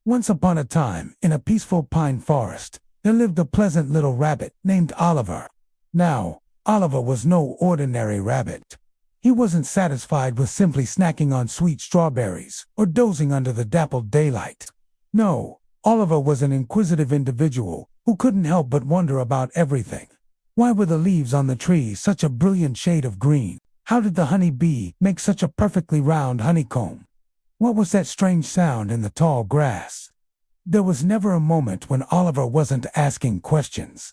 Once upon a time, in a peaceful pine forest, there lived a pleasant little rabbit named Oliver. Now, Oliver was no ordinary rabbit. He wasn't satisfied with simply snacking on sweet strawberries or dozing under the dappled daylight. No, Oliver was an inquisitive individual who couldn't help but wonder about everything. Why were the leaves on the tree such a brilliant shade of green? How did the honey bee make such a perfectly round honeycomb? What was that strange sound in the tall grass? There was never a moment when Oliver wasn't asking questions.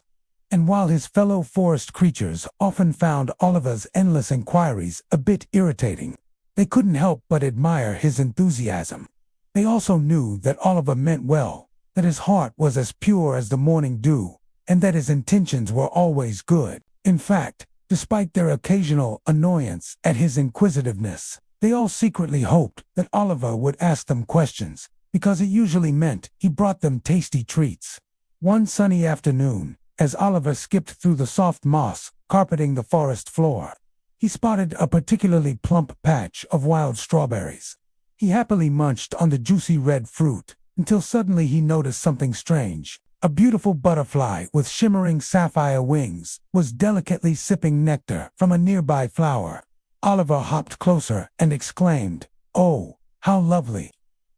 And while his fellow forest creatures often found Oliver's endless inquiries a bit irritating, they couldn't help but admire his enthusiasm. They also knew that Oliver meant well, that his heart was as pure as the morning dew, and that his intentions were always good. In fact, despite their occasional annoyance at his inquisitiveness, they all secretly hoped that Oliver would ask them questions, because it usually meant he brought them tasty treats. One sunny afternoon, as Oliver skipped through the soft moss carpeting the forest floor, he spotted a particularly plump patch of wild strawberries. He happily munched on the juicy red fruit, until suddenly he noticed something strange. A beautiful butterfly with shimmering sapphire wings was delicately sipping nectar from a nearby flower. Oliver hopped closer and exclaimed, "Oh, how lovely!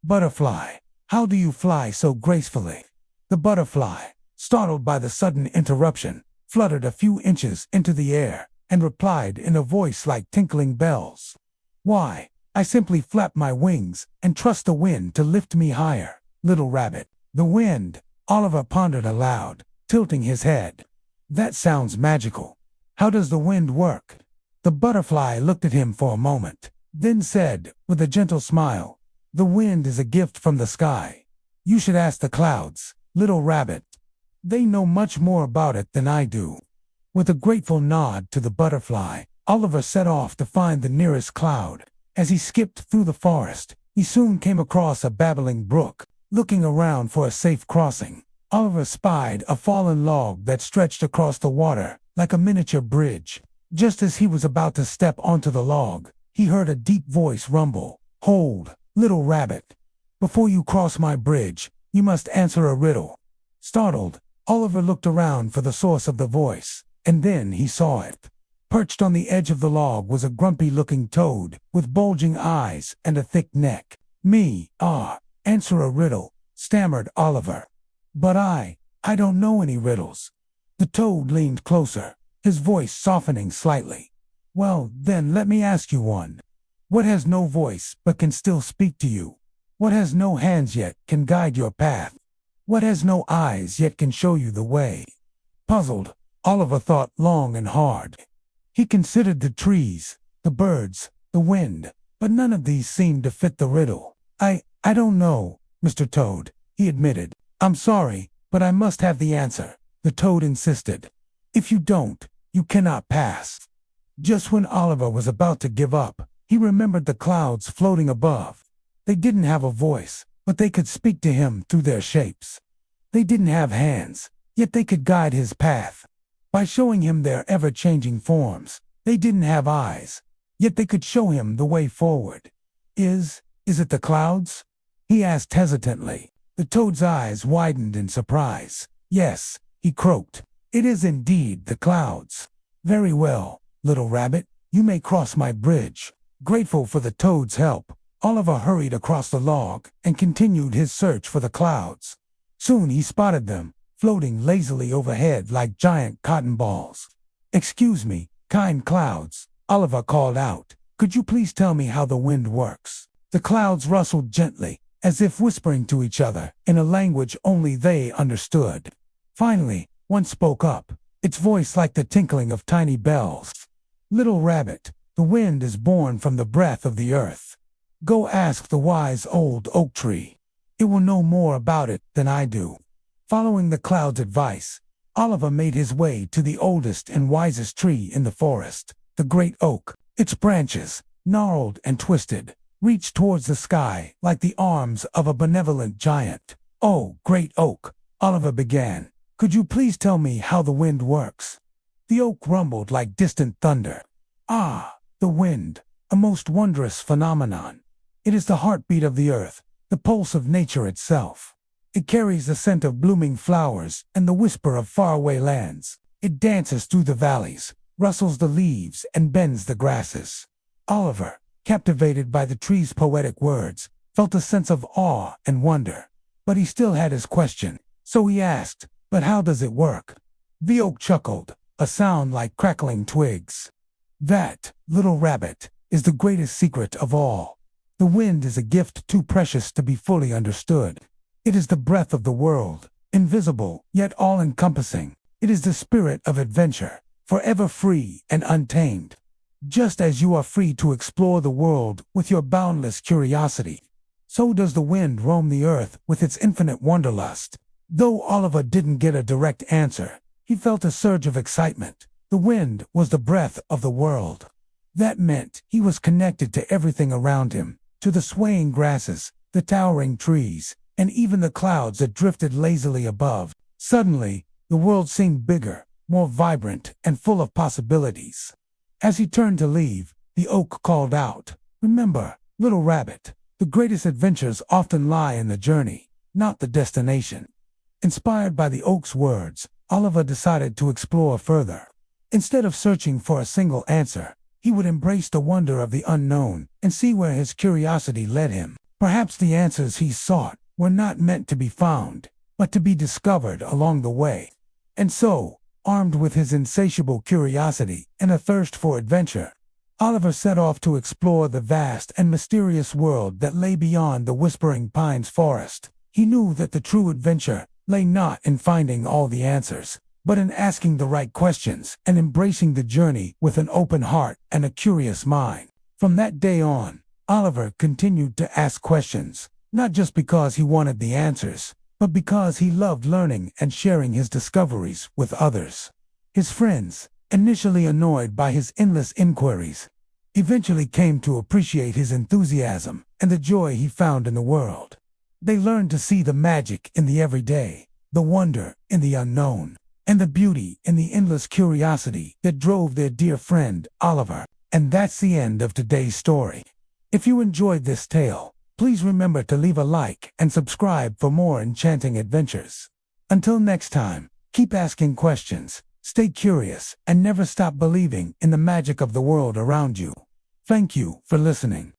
Butterfly, how do you fly so gracefully?" The butterfly, startled by the sudden interruption, fluttered a few inches into the air and replied in a voice like tinkling bells, "Why, I simply flap my wings and trust the wind to lift me higher, little rabbit." The wind, Oliver pondered aloud, tilting his head. That sounds magical. How does the wind work? The butterfly looked at him for a moment, then said, with a gentle smile, "The wind is a gift from the sky. You should ask the clouds, little rabbit. They know much more about it than I do." With a grateful nod to the butterfly, Oliver set off to find the nearest cloud. As he skipped through the forest, he soon came across a babbling brook. Looking around for a safe crossing, Oliver spied a fallen log that stretched across the water like a miniature bridge. Just as he was about to step onto the log, he heard a deep voice rumble, "Hold, little rabbit. Before you cross my bridge, you must answer a riddle." Startled, Oliver looked around for the source of the voice, and then he saw it. Perched on the edge of the log was a grumpy-looking toad with bulging eyes and a thick neck. Answer a riddle," stammered Oliver. "But I don't know any riddles." The toad leaned closer, his voice softening slightly. "Well, then let me ask you one. What has no voice but can still speak to you? What has no hands yet can guide your path? What has no eyes yet can show you the way?" Puzzled, Oliver thought long and hard. He considered the trees, the birds, the wind, but none of these seemed to fit the riddle. I don't know, Mr. Toad," he admitted. "I'm sorry, but I must have the answer," the toad insisted. "If you don't, you cannot pass." Just when Oliver was about to give up, he remembered the clouds floating above. They didn't have a voice, but they could speak to him through their shapes. They didn't have hands, yet they could guide his path. By showing him their ever-changing forms, they didn't have eyes, yet they could show him the way forward. Is it the clouds?" he asked hesitantly. The toad's eyes widened in surprise. "Yes," he croaked. "It is indeed the clouds." "Very well, little rabbit, you may cross my bridge." Grateful for the toad's help, Oliver hurried across the log and continued his search for the clouds. Soon he spotted them, floating lazily overhead like giant cotton balls. "Excuse me, kind clouds," Oliver called out. "Could you please tell me how the wind works?" The clouds rustled gently, as if whispering to each other in a language only they understood. Finally, one spoke up, its voice like the tinkling of tiny bells. "Little rabbit, the wind is born from the breath of the earth. Go ask the wise old oak tree. It will know more about it than I do." Following the cloud's advice, Oliver made his way to the oldest and wisest tree in the forest, the great oak. Its branches, gnarled and twisted, reached towards the sky like the arms of a benevolent giant. "Oh, great oak," Oliver began, "could you please tell me how the wind works?" The oak rumbled like distant thunder. "Ah, the wind, a most wondrous phenomenon. It is the heartbeat of the earth, the pulse of nature itself. It carries the scent of blooming flowers and the whisper of faraway lands. It dances through the valleys, rustles the leaves, and bends the grasses. Oliver, captivated by the tree's poetic words, felt a sense of awe and wonder. But he still had his question, so he asked, "But how does it work?" The oak chuckled, a sound like crackling twigs. "That, little rabbit, is the greatest secret of all. The wind is a gift too precious to be fully understood. It is the breath of the world, invisible yet all-encompassing. It is the spirit of adventure, forever free and untamed. Just as you are free to explore the world with your boundless curiosity, so does the wind roam the earth with its infinite wanderlust." Though Oliver didn't get a direct answer, he felt a surge of excitement. The wind was the breath of the world. That meant he was connected to everything around him, to the swaying grasses, the towering trees, and even the clouds that drifted lazily above. Suddenly, the world seemed bigger, more vibrant, and full of possibilities. As he turned to leave, the oak called out, "Remember, little rabbit, the greatest adventures often lie in the journey, not the destination." Inspired by the oak's words, Oliver decided to explore further. Instead of searching for a single answer, he would embrace the wonder of the unknown and see where his curiosity led him. Perhaps the answers he sought were not meant to be found, but to be discovered along the way. And so, armed with his insatiable curiosity and a thirst for adventure, Oliver set off to explore the vast and mysterious world that lay beyond the Whispering Pines forest. He knew that the true adventure lay not in finding all the answers, but in asking the right questions and embracing the journey with an open heart and a curious mind. From that day on, Oliver continued to ask questions, not just because he wanted the answers, but because he loved learning and sharing his discoveries with others. His friends, initially annoyed by his endless inquiries, eventually came to appreciate his enthusiasm and the joy he found in the world. They learned to see the magic in the everyday, the wonder in the unknown, and the beauty in the endless curiosity that drove their dear friend, Oliver. And that's the end of today's story. If you enjoyed this tale, please remember to leave a like and subscribe for more enchanting adventures. Until next time, keep asking questions, stay curious, and never stop believing in the magic of the world around you. Thank you for listening.